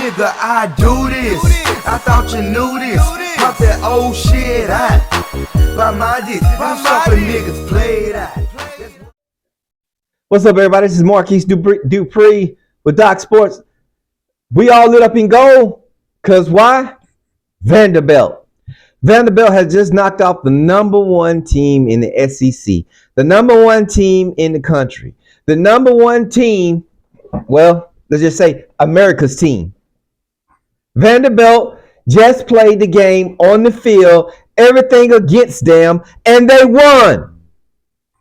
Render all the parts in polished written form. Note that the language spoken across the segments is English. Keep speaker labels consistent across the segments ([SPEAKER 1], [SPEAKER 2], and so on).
[SPEAKER 1] nigga, I do this. I thought you knew this. Pop that old shit out. By my dick, them sucker niggas play that.
[SPEAKER 2] What's up, everybody? This is Marquise Dupree with Doc Sports. We all lit up in gold. Because why? Vanderbilt. Vanderbilt has just knocked off the number one team in the SEC. The number one team in the country. The number one team, well, let's just say America's team. Vanderbilt just played the game on the field, everything against them, and they won.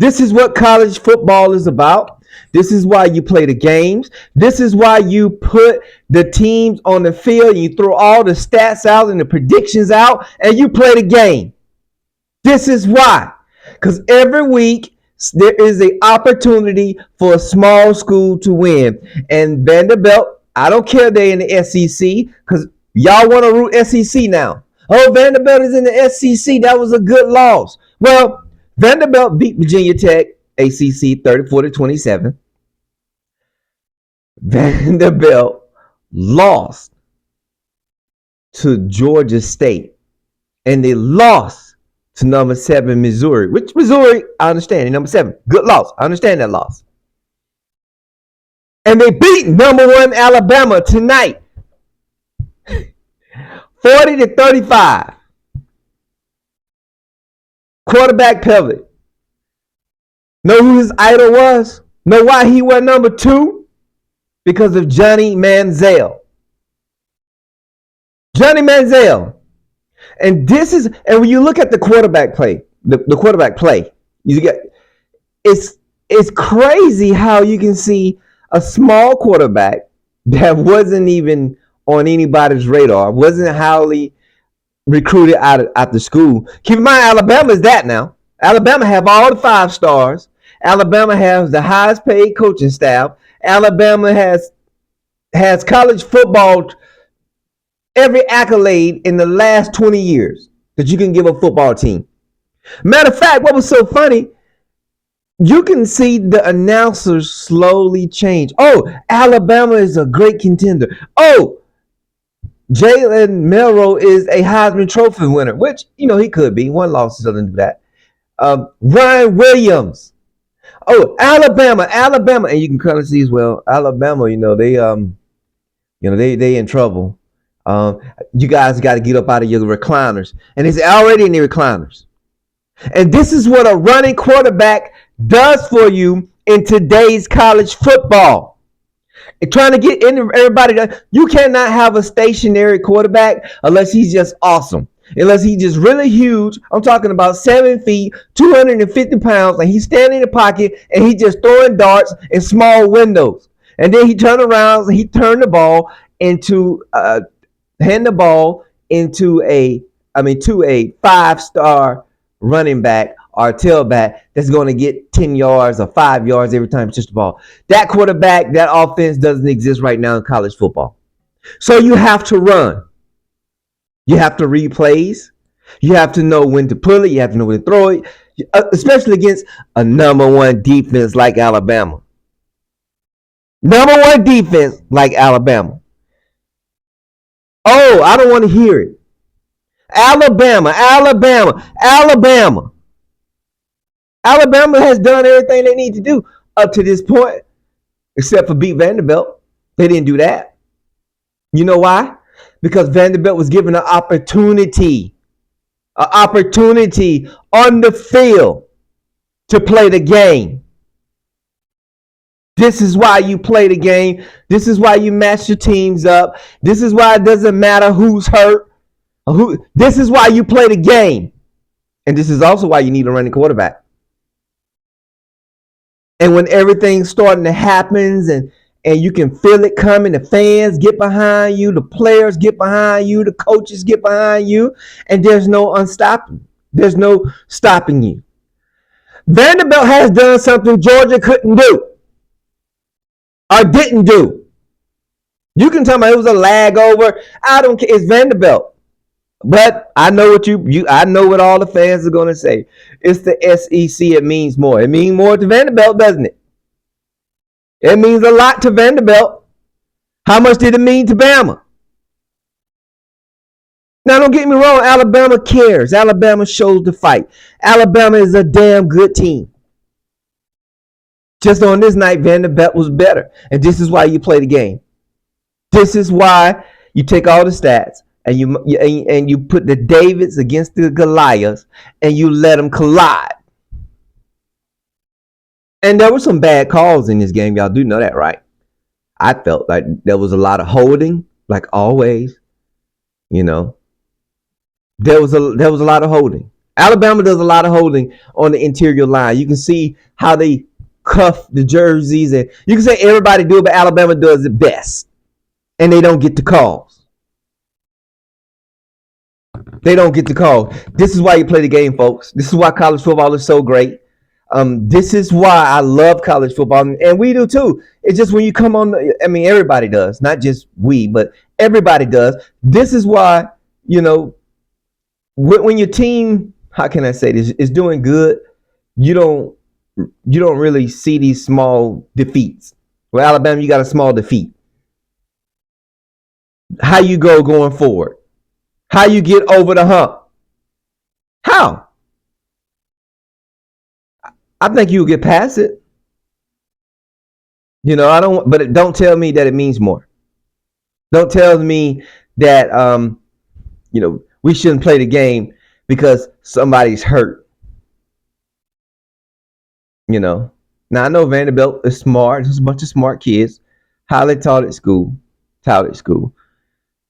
[SPEAKER 2] This is what college football is about. This is why you play the games. This is why you put the teams on the field. You throw all the stats out and the predictions out, and you play the game. This is why. Because every week, there is an opportunity for a small school to win. And Vanderbilt, I don't care they're in the SEC, because y'all want to root SEC now. Oh, Vanderbilt is in the SEC. That was a good loss. Well, Vanderbilt beat Virginia Tech, ACC 34-27. Vanderbilt lost to Georgia State. And they lost to number 7, Missouri. Which Missouri, I understand. Number 7, good loss. I understand that loss. And they beat number 1 Alabama tonight. 40-35. Quarterback pivot. Know who his idol was? Know why he went number 2? Because of Johnny Manziel. Johnny Manziel. And when you look at the quarterback play, the quarterback play, you get it's crazy how you can see a small quarterback that wasn't even on anybody's radar, wasn't highly recruited out of school. Keep in mind, Alabama is that now. Alabama have all the 5 stars. Alabama has the highest paid coaching staff. Alabama has college football, every accolade in the last 20 years that you can give a football team. Matter of fact, what was so funny, you can see the announcers slowly change. Oh, Alabama is a great contender. Oh, Jalen Milroe is a Heisman Trophy winner, which, he could be. One loss doesn't do that. Ryan Williams. Oh, Alabama. And you can kind of see as well, Alabama, they in trouble. You guys got to get up out of your recliners. And it's already in the recliners. And this is what a running quarterback does for you in today's college football. And trying to get into everybody. You cannot have a stationary quarterback unless he's just awesome. Unless he's just really huge. I'm talking about 7 feet, 250 pounds, and he's standing in the pocket and he's just throwing darts in small windows. And then he turned around and he turned the ball into to a 5-star running back or tailback that's going to get 10 yards or 5 yards every time he touches the ball. That quarterback, that offense doesn't exist right now in college football. So you have to run. You have to read plays. You have to know when to pull it. You have to know when to throw it, especially against a number 1 defense like Alabama. Number 1 defense like Alabama. Oh, I don't want to hear it. Alabama has done everything they need to do up to this point, except for beat Vanderbilt. They didn't do that. You know why? Because Vanderbilt was given an opportunity on the field to play the game. This is why you play the game. This is why you match your teams up. This is why it doesn't matter who's hurt. This is why you play the game. And this is also why you need a running quarterback. And when everything's starting to happen and you can feel it coming, the fans get behind you, the players get behind you, the coaches get behind you, and there's no unstopping. There's no stopping you. Vanderbilt has done something Georgia couldn't do or didn't do. You can tell me it was a lag over. I don't care. It's Vanderbilt. But I know what I know what all the fans are going to say. It's the SEC. It means more. It means more to Vanderbilt, doesn't it? It means a lot to Vanderbilt. How much did it mean to Bama? Now, don't get me wrong. Alabama cares. Alabama shows the fight. Alabama is a damn good team. Just on this night, Vanderbilt was better. And this is why you play the game. This is why you take all the stats and you put the Davids against the Goliaths and you let them collide. And there were some bad calls in this game. Y'all do know that, right? I felt like there was a lot of holding, like always. You know, there was a lot of holding. Alabama does a lot of holding on the interior line. You can see how they cuff the jerseys, and you can say everybody do it, but Alabama does it best, and they don't get the calls. They don't get the call. This is why you play the game, folks. This is why college football is so great. This is why I love college football, and we do too. It's just when you come on, I mean, everybody does, not just we, but everybody does. This is why, you know, when your team, how can I say this, is doing good, you don't really see these small defeats. Well, Alabama, you got a small defeat. How you go going forward? How you get over the hump? How? I think you'll get past it. You know, I don't, but don't tell me that it means more. Don't tell me that, you know, we shouldn't play the game because somebody's hurt. You know, now I know Vanderbilt is smart. There's a bunch of smart kids, highly touted school.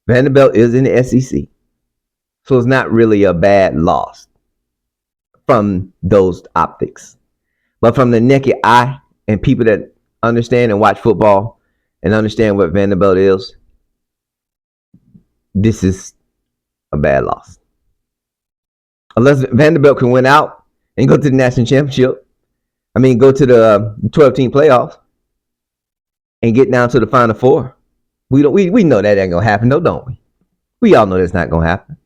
[SPEAKER 2] Vanderbilt is in the SEC, so it's not really a bad loss from those optics. But from the naked eye and people that understand and watch football and understand what Vanderbilt is, this is a bad loss. Unless Vanderbilt can win out and go to the national championship, I mean, go to the 12-team playoffs and get down to the Final Four. We know that ain't gonna happen, though, don't we? We all know that's not gonna happen.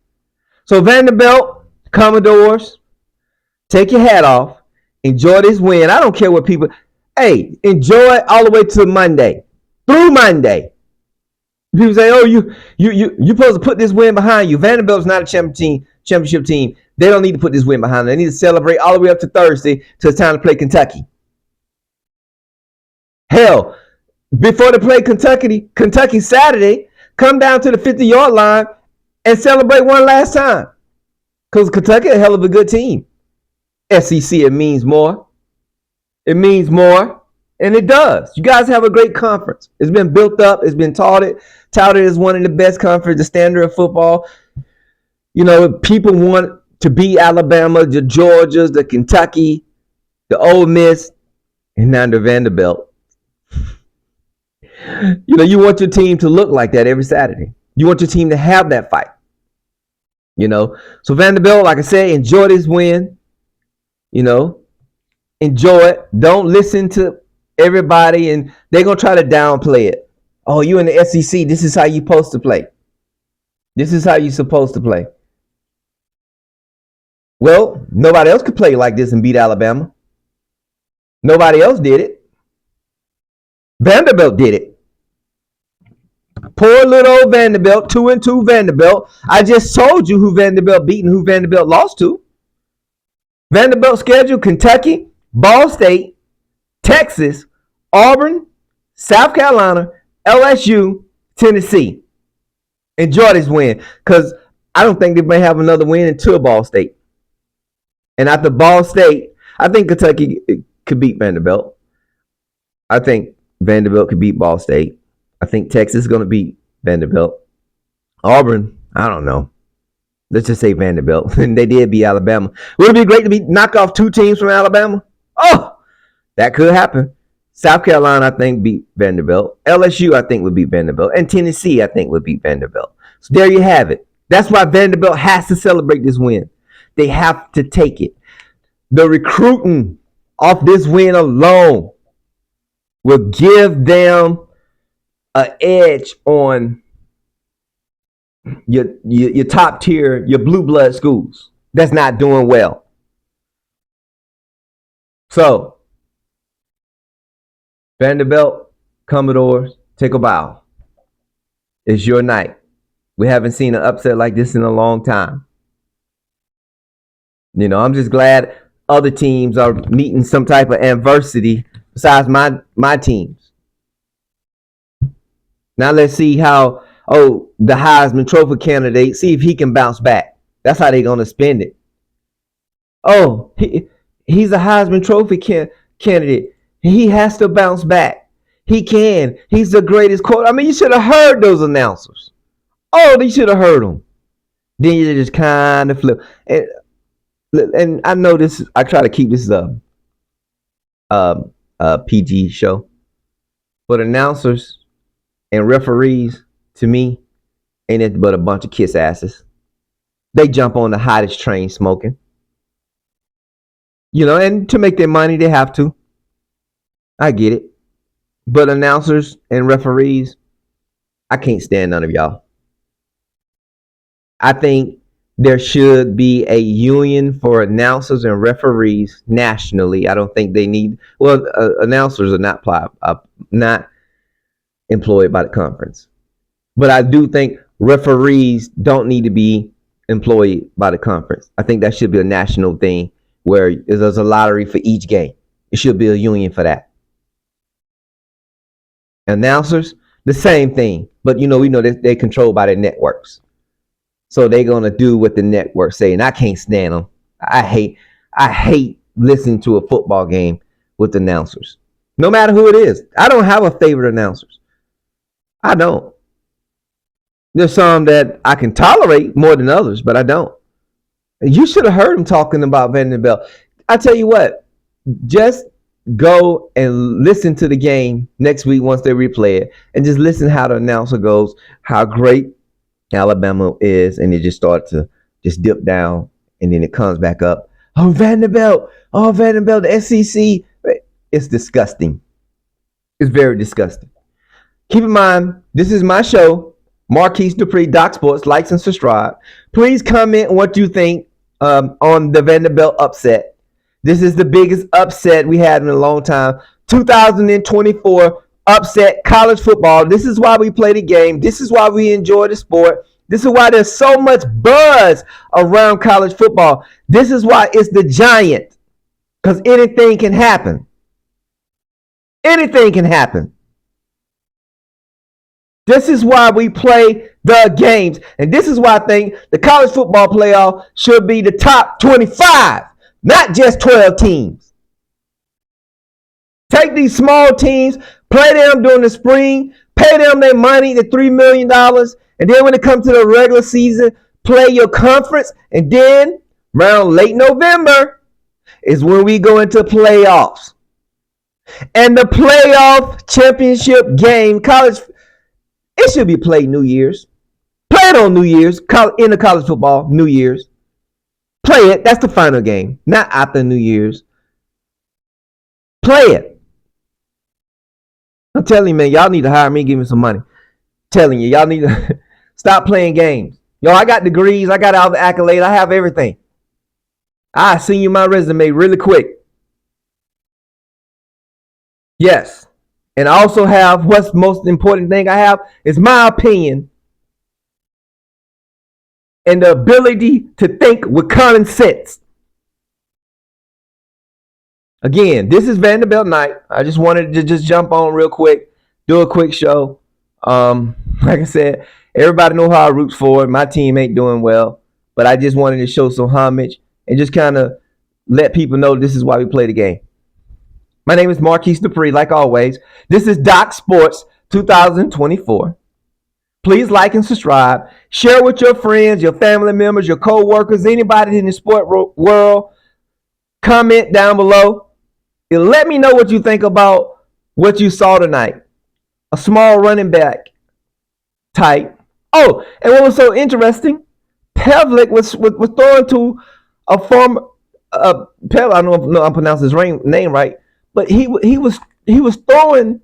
[SPEAKER 2] So Vanderbilt, Commodores, take your hat off. Enjoy this win. I don't care what people. Hey, enjoy it all the way to Monday, through Monday. People say, "Oh, you supposed to put this win behind you." Vanderbilt's not a championship team. They don't need to put this win behind them. They need to celebrate all the way up to Thursday till it's time to play Kentucky. Hell, before they play Kentucky Saturday, come down to the 50-yard line and celebrate one last time. Because Kentucky is a hell of a good team. SEC, it means more. It means more. And it does. You guys have a great conference. It's been built up. It's been touted as one of the best conferences, the standard of football. You know, people want to beat Alabama, the Georgias, the Kentucky, the Ole Miss, and now the Vanderbilt. You know, you want your team to look like that every Saturday. You want your team to have that fight. You know, so Vanderbilt, like I said, enjoy this win. You know, enjoy it. Don't listen to everybody, and they're going to try to downplay it. Oh, you in the SEC. This is how you're supposed to play. This is how you're supposed to play. Well, nobody else could play like this and beat Alabama. Nobody else did it. Vanderbilt did it. Poor little old Vanderbilt, 2-2 Vanderbilt. I just told you who Vanderbilt beat and who Vanderbilt lost to. Vanderbilt schedule: Kentucky, Ball State, Texas, Auburn, South Carolina, LSU, Tennessee. Enjoy this win, because I don't think they may have another win until Ball State. And after Ball State, I think Kentucky could beat Vanderbilt. I think Vanderbilt could beat Ball State. I think Texas is going to beat Vanderbilt. Auburn, I don't know. Let's just say Vanderbilt. And they did beat Alabama. Would it be great to knock off 2 teams from Alabama? Oh, that could happen. South Carolina, I think, beat Vanderbilt. LSU, I think, would beat Vanderbilt. And Tennessee, I think, would beat Vanderbilt. So there you have it. That's why Vanderbilt has to celebrate this win. They have to take it. The recruiting off this win alone will give them an edge on your top tier, your blue blood schools that's not doing well. So, Vanderbilt, Commodores, take a bow. It's your night. We haven't seen an upset like this in a long time. I'm just glad other teams are meeting some type of adversity besides my teams. Now let's see how the Heisman Trophy candidate, see if he can bounce back. That's how they're gonna spend it. Oh, he's a Heisman Trophy candidate. He has to bounce back. He can. He's the greatest quarterback. I mean, you should have heard those announcers. Oh, they should have heard them. Then you just kind of flip. And I know this. I try to keep this a PG show, but announcers and referees, to me, ain't it but a bunch of kiss asses. They jump on the hottest train smoking. And to make their money, they have to. I get it. But announcers and referees, I can't stand none of y'all. I think there should be a union for announcers and referees nationally. I don't think they need. Well, announcers are not employed by the conference, but I do think referees don't need to be employed by the conference. I think that should be a national thing where there's a lottery for each game. It should be a union for that. Announcers, the same thing, but we know they're controlled by their networks. So they're gonna do what the network say, and I can't stand them. I hate listening to a football game with announcers, no matter who it is. I don't have a favorite announcers. I don't. There's some that I can tolerate more than others, but I don't. You should have heard him talking about Vanderbilt. I tell you what, just go and listen to the game next week once they replay it, and just listen how the announcer goes, how great Alabama is, and it just starts to just dip down, and then it comes back up. Oh, Vanderbilt, the SEC. It's disgusting. It's very disgusting. Keep in mind, this is my show, Marquise Dupree, Doc Sports. Likes and subscribe. Please comment what you think on the Vanderbilt upset. This is the biggest upset we had in a long time. 2024 upset college football. This is why we play the game. This is why we enjoy the sport. This is why there's so much buzz around college football. This is why it's the giant. Because anything can happen. Anything can happen. This is why we play the games. And this is why I think the college football playoff should be the top 25, not just 12 teams. Take these small teams, play them during the spring, pay them their money, the $3 million, and then when it comes to the regular season, play your conference, and then around late November is when we go into playoffs. And the playoff championship game, college, it should be played New Year's. Play it on New Year's, in the college football, New Year's. Play it, that's the final game, not after New Year's. Play it. I'm telling you, man, y'all need to hire me, give me some money. Telling you, y'all need to stop playing games. Yo, I got degrees, I got all the accolades, I have everything. I send you my resume really quick. Yes. And I also have, what's the most important thing I have is my opinion and the ability to think with common sense. Again, this is Vanderbilt night. I just wanted to just jump on real quick, do a quick show. Like I said, everybody know how I root for it. My team ain't doing well, but I just wanted to show some homage and just kind of let people know this is why we play the game. My name is Marquise Dupree, like always. This is Doc Sports 2024. Please like and subscribe. Share with your friends, your family members, your co-workers, anybody in the sport world. Comment down below. And let me know what you think about what you saw tonight. A small running back type. Oh, and what was so interesting, Pevlik was throwing to a former I don't know if I'm pronouncing his name right, but he was throwing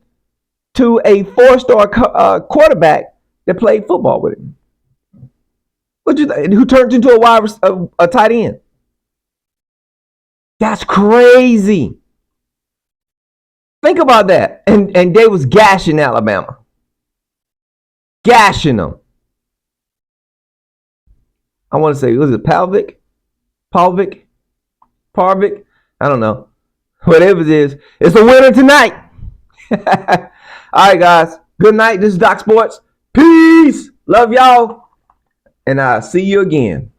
[SPEAKER 2] to a 4-star quarterback that played football with him. Who turned into a tight end? That's crazy. Think about that. And they was gashing Alabama. Gashing them. I want to say, was it Parvik? I don't know. Whatever it is, it's a winner tonight. All right, guys. Good night. This is Doc Sports. Peace. Love y'all. And I'll see you again.